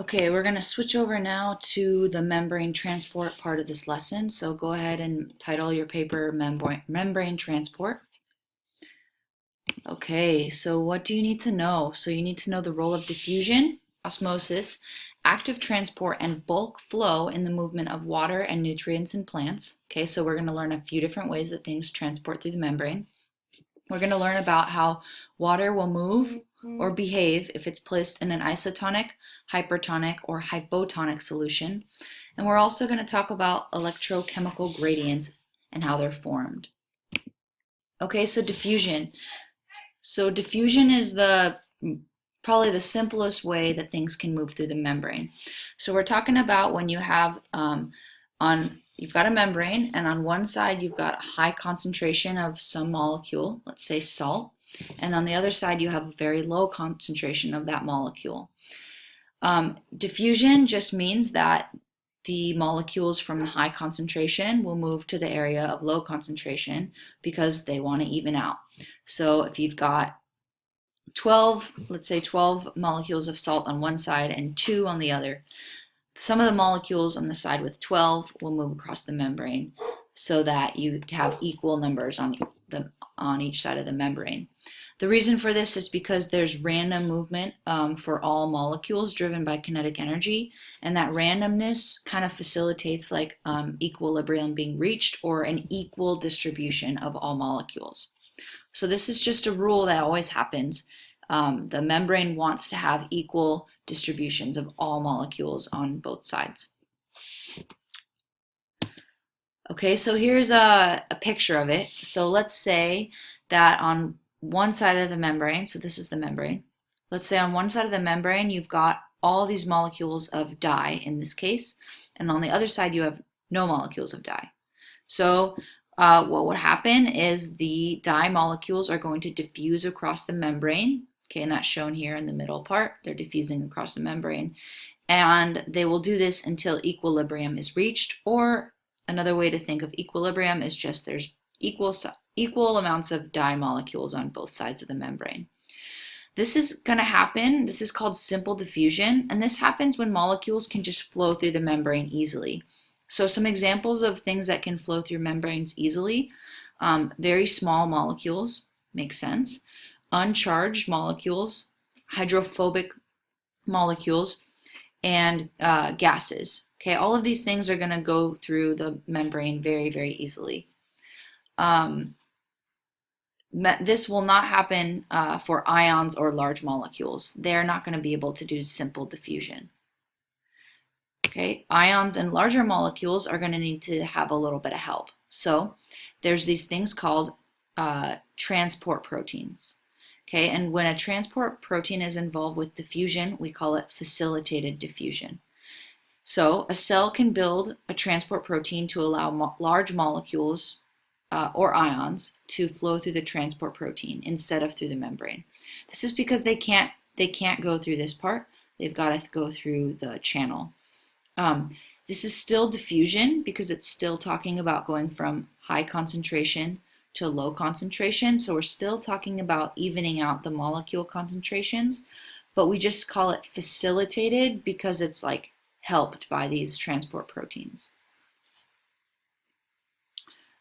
Okay, we're going to switch over now to the membrane transport part of this lesson. So go ahead and title your paper Membrane Transport. Okay, so what do you need to know? So you need to know the role of diffusion, osmosis, active transport, and bulk flow in the movement of water and nutrients in plants. Okay, so we're going to learn a few different ways that things transport through the membrane. We're going to learn about how water will move or behave if it's placed in an isotonic, hypertonic, or hypotonic solution. And we're also going to talk about electrochemical gradients and how they're formed. Okay, so diffusion. So diffusion is probably the simplest way that things can move through the membrane. So we're talking about when you have you've got a membrane, and on one side you've got a high concentration of some molecule, let's say salt, and on the other side you have a very low concentration of that molecule. Diffusion just means that the molecules from the high concentration will move to the area of low concentration because they want to even out. So if you've got 12, let's say 12 molecules of salt on one side and 2 on the other, some of the molecules on the side with 12 will move across the membrane so that you have equal numbers on each side of the membrane. The reason for this is because there's random movement for all molecules driven by kinetic energy, and that randomness kind of facilitates like equilibrium being reached or an equal distribution of all molecules. So this is just a rule that always happens. The membrane wants to have equal distributions of all molecules on both sides. Okay, so here's a picture of it. So let's say that on one side of the membrane, so this is the membrane, let's say on one side of the membrane you've got all these molecules of dye in this case, and on the other side you have no molecules of dye. So what would happen is the dye molecules are going to diffuse across the membrane. Okay, and that's shown here in the middle part. They're diffusing across the membrane. And they will do this until equilibrium is reached, or another way to think of equilibrium is just there's equal amounts of dye molecules on both sides of the membrane. This is going to happen, this is called simple diffusion, and this happens when molecules can just flow through the membrane easily. So some examples of things that can flow through membranes easily, very small molecules, makes sense, uncharged molecules, hydrophobic molecules, and gases. Okay, all of these things are going to go through the membrane very, very easily. This will not happen for ions or large molecules. They're not going to be able to do simple diffusion. Okay, ions and larger molecules are going to need to have a little bit of help. So there's these things called transport proteins. Okay, and when a transport protein is involved with diffusion, we call it facilitated diffusion. So a cell can build a transport protein to allow large molecules or ions to flow through the transport protein instead of through the membrane. This is because they can't go through this part. They've got to go through the channel. This is still diffusion because it's still talking about going from high concentration to low concentration. So we're still talking about evening out the molecule concentrations, but we just call it facilitated because it's like helped by these transport proteins.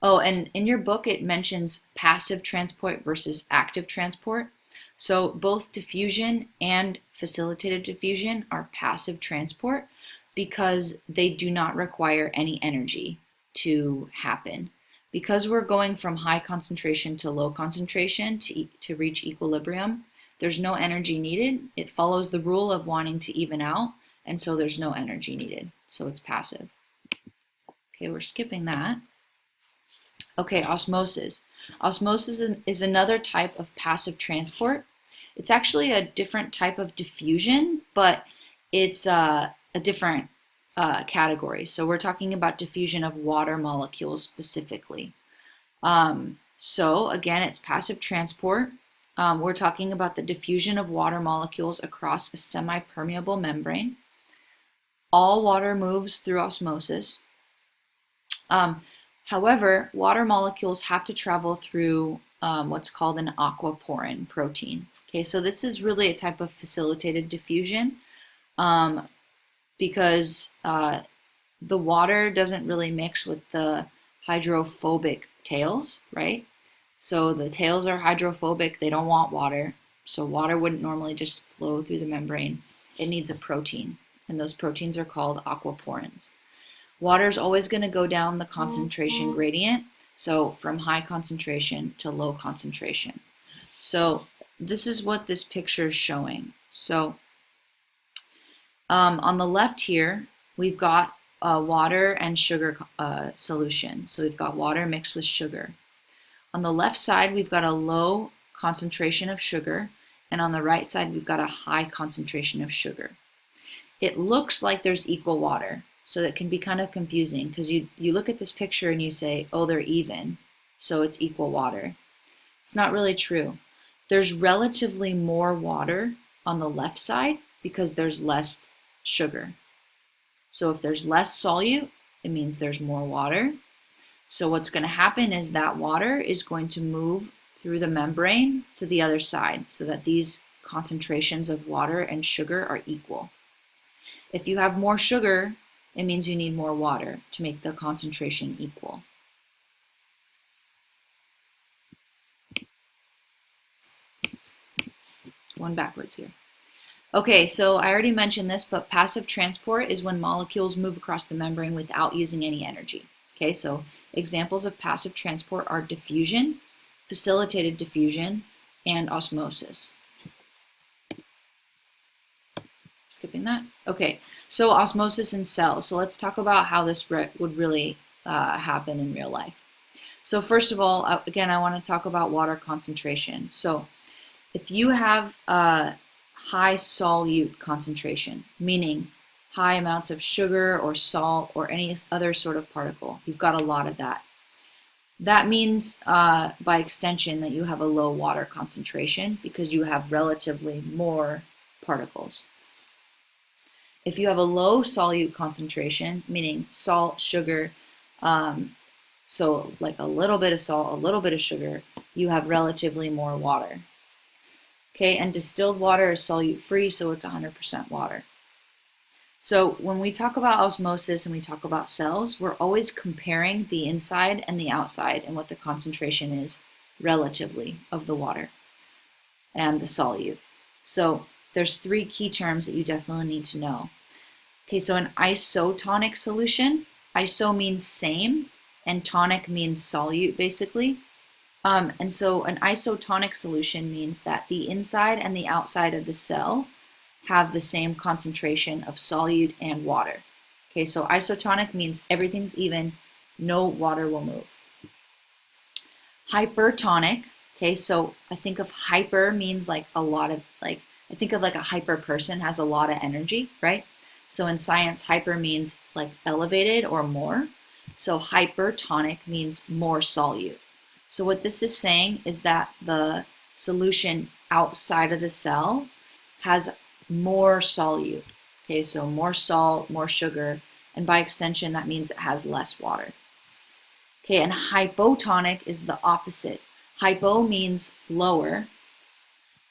Oh, and in your book it mentions passive transport versus active transport. So both diffusion and facilitated diffusion are passive transport because they do not require any energy to happen. Because we're going from high concentration to low concentration to reach equilibrium, there's no energy needed. It follows the rule of wanting to even out, and so there's no energy needed. So it's passive. Okay, we're skipping that. Okay, osmosis. Osmosis is another type of passive transport. It's actually a different type of diffusion, but it's a different category. So we're talking about diffusion of water molecules specifically. So again, it's passive transport. We're talking about the diffusion of water molecules across a semi-permeable membrane. All water moves through osmosis. However, water molecules have to travel through what's called an aquaporin protein. Okay, so this is really a type of facilitated diffusion. because the water doesn't really mix with the hydrophobic tails, right? So the tails are hydrophobic, they don't want water. So water wouldn't normally just flow through the membrane. It needs a protein, and those proteins are called aquaporins. Water is always going to go down the concentration gradient, so from high concentration to low concentration. So this is what this picture is showing. So on the left here, we've got water and sugar solution. So we've got water mixed with sugar. On the left side, we've got a low concentration of sugar, and on the right side, we've got a high concentration of sugar. It looks like there's equal water, so that can be kind of confusing because you look at this picture and you say, oh, they're even, so it's equal water. It's not really true. There's relatively more water on the left side because there's less sugar. So if there's less solute, it means there's more water. So what's going to happen is that water is going to move through the membrane to the other side so that these concentrations of water and sugar are equal. If you have more sugar, it means you need more water to make the concentration equal. One backwards here. Okay, so I already mentioned this, but passive transport is when molecules move across the membrane without using any energy. Okay, so examples of passive transport are diffusion, facilitated diffusion, and osmosis. Skipping that. Okay, so osmosis in cells. So let's talk about how this would really happen in real life. So first of all, again, I want to talk about water concentration. So if you have a high solute concentration, meaning high amounts of sugar or salt or any other sort of particle, you've got a lot of that. That means by extension that you have a low water concentration because you have relatively more particles. If you have a low solute concentration, meaning salt, sugar, so like a little bit of salt, a little bit of sugar, you have relatively more water. Okay, and distilled water is solute free, so it's 100% water. So when we talk about osmosis and we talk about cells, we're always comparing the inside and the outside and what the concentration is relatively of the water and the solute. So there's three key terms that you definitely need to know. Okay, so an isotonic solution, iso means same, and tonic means solute, basically. And so an isotonic solution means that the inside and the outside of the cell have the same concentration of solute and water. Okay, so isotonic means everything's even, no water will move. Hypertonic, okay, so I think of hyper means like a lot of, like, I think of like a hyper person has a lot of energy, right? So in science, hyper means like elevated or more. So hypertonic means more solute. So what this is saying is that the solution outside of the cell has more solute. Okay, so more salt, more sugar, and by extension, that means it has less water. Okay, and hypotonic is the opposite. Hypo means lower,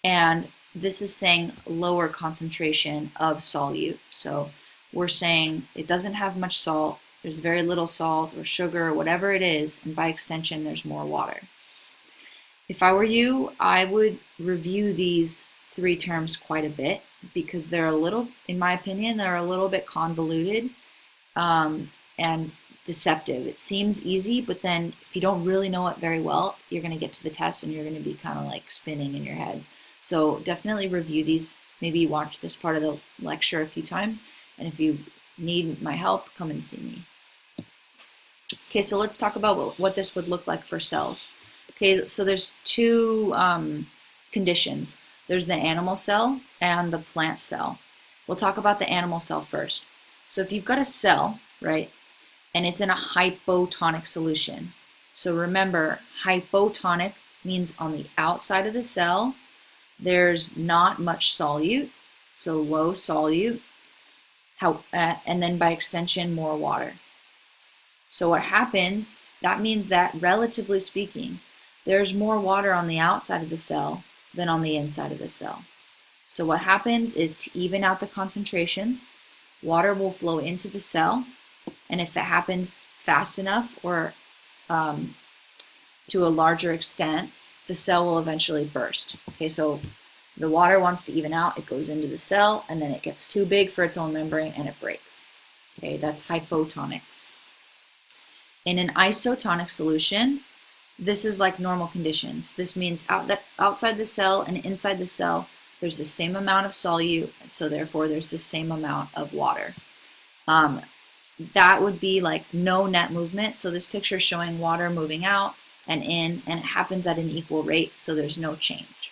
and this is saying lower concentration of solute. So we're saying it doesn't have much salt, there's very little salt or sugar or whatever it is, and by extension, there's more water. If I were you, I would review these three terms quite a bit because they're a little, in my opinion, they're a little bit convoluted and deceptive. It seems easy, but then if you don't really know it very well, you're going to get to the test and you're going to be kind of like spinning in your head. So definitely review these. Maybe watch this part of the lecture a few times, and if you need my help, come and see me. Okay, so let's talk about what this would look like for cells. Okay, so there's two conditions. There's the animal cell and the plant cell. We'll talk about the animal cell first. So if you've got a cell, right, and it's in a hypotonic solution. So remember, hypotonic means on the outside of the cell, there's not much solute, so low solute, and then by extension, more water. So what happens, that means that relatively speaking, there's more water on the outside of the cell than on the inside of the cell. So what happens is to even out the concentrations, water will flow into the cell, and if it happens fast enough or to a larger extent, the cell will eventually burst. Okay, so the water wants to even out, it goes into the cell, and then it gets too big for its own membrane and it breaks. Okay, that's hypotonic. In an isotonic solution, this is like normal conditions. This means outside the cell and inside the cell, there's the same amount of solute, so therefore there's the same amount of water. That would be like no net movement. So this picture is showing water moving out and in, and it happens at an equal rate, so there's no change.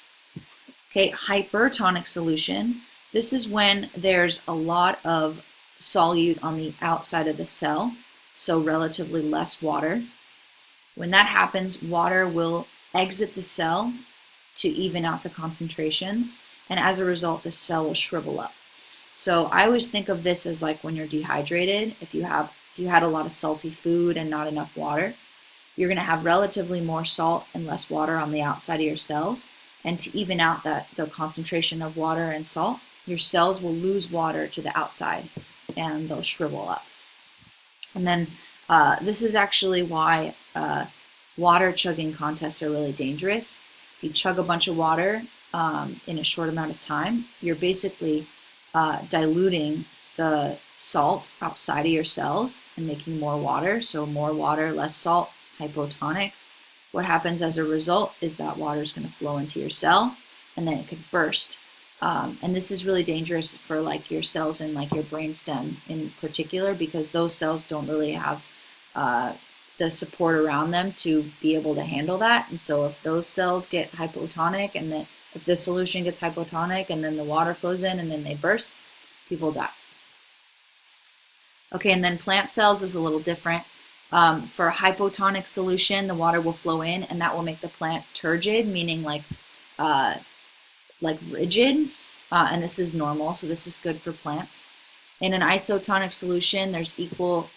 Okay, hypertonic solution. This is when there's a lot of solute on the outside of the cell, so relatively less water. When that happens, water will exit the cell to even out the concentrations, and as a result, the cell will shrivel up. So I always think of this as like when you're dehydrated. If you had a lot of salty food and not enough water, you're going to have relatively more salt and less water on the outside of your cells. And to even out the concentration of water and salt, your cells will lose water to the outside and they'll shrivel up. And then this is actually why water chugging contests are really dangerous. If you chug a bunch of water in a short amount of time, you're basically diluting the salt outside of your cells and making more water. So more water, less salt, hypotonic. What happens as a result is that water is going to flow into your cell and then it could burst. And this is really dangerous for like your cells in like your brainstem in particular, because those cells don't really have the support around them to be able to handle that. And so if those cells get hypotonic, and then if the solution gets hypotonic and then the water flows in and then they burst, people die. Okay, and then plant cells is a little different. For a hypotonic solution, the water will flow in and that will make the plant turgid, meaning like rigid, and this is normal, so this is good for plants. In an isotonic solution, there's equal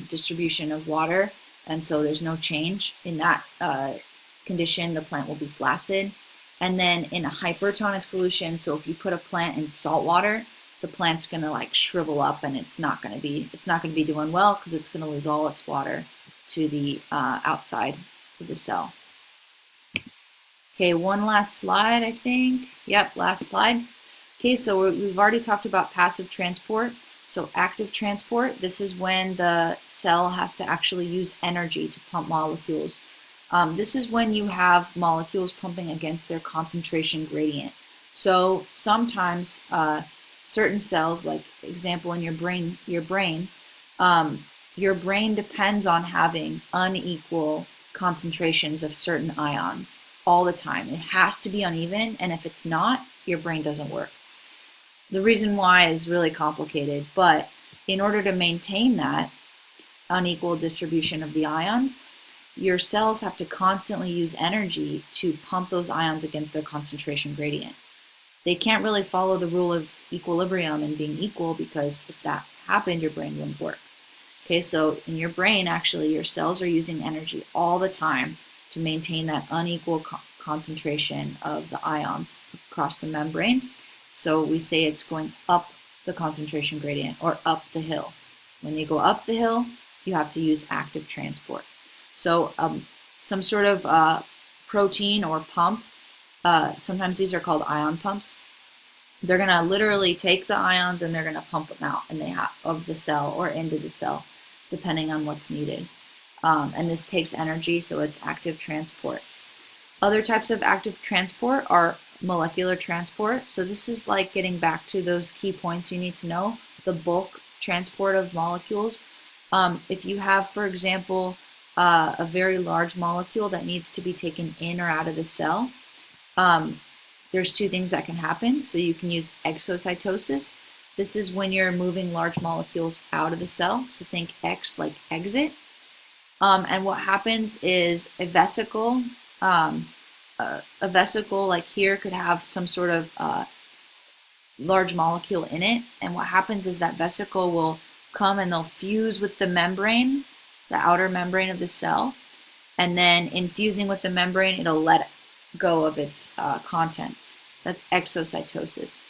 distribution of water, and so there's no change. In that condition, the plant will be flaccid. And then in a hypertonic solution, so if you put a plant in salt water, the plant's going to like shrivel up and it's not going to be doing well because it's going to lose all its water to the outside of the cell. Okay, one last slide, I think. Yep, last slide. Okay, so we've already talked about passive transport. So active transport, this is when the cell has to actually use energy to pump molecules. This is when you have molecules pumping against their concentration gradient. So sometimes certain cells, like example in your brain depends on having unequal concentrations of certain ions all the time. It has to be uneven, and if it's not, your brain doesn't work. The reason why is really complicated, but in order to maintain that unequal distribution of the ions, your cells have to constantly use energy to pump those ions against their concentration gradient. They can't really follow the rule of equilibrium and being equal, because if that happened, your brain wouldn't work. Okay, so in your brain, actually, your cells are using energy all the time to maintain that unequal concentration of the ions across the membrane. So we say it's going up the concentration gradient or up the hill. When you go up the hill, you have to use active transport. So some sort of protein or pump, sometimes these are called ion pumps. They're going to literally take the ions and they're going to pump them out of the cell or into the cell, depending on what's needed. And this takes energy, so it's active transport. Other types of active transport are molecular transport. So this is like getting back to those key points you need to know, the bulk transport of molecules. If you have, for example, a very large molecule that needs to be taken in or out of the cell, there's two things that can happen. So you can use exocytosis. This is when you're moving large molecules out of the cell. So think X like exit. And what happens is a vesicle like here could have some sort of large molecule in it. And what happens is that vesicle will come and they'll fuse with the membrane, the outer membrane of the cell. And then in fusing with the membrane, it'll let go of its contents. That's exocytosis.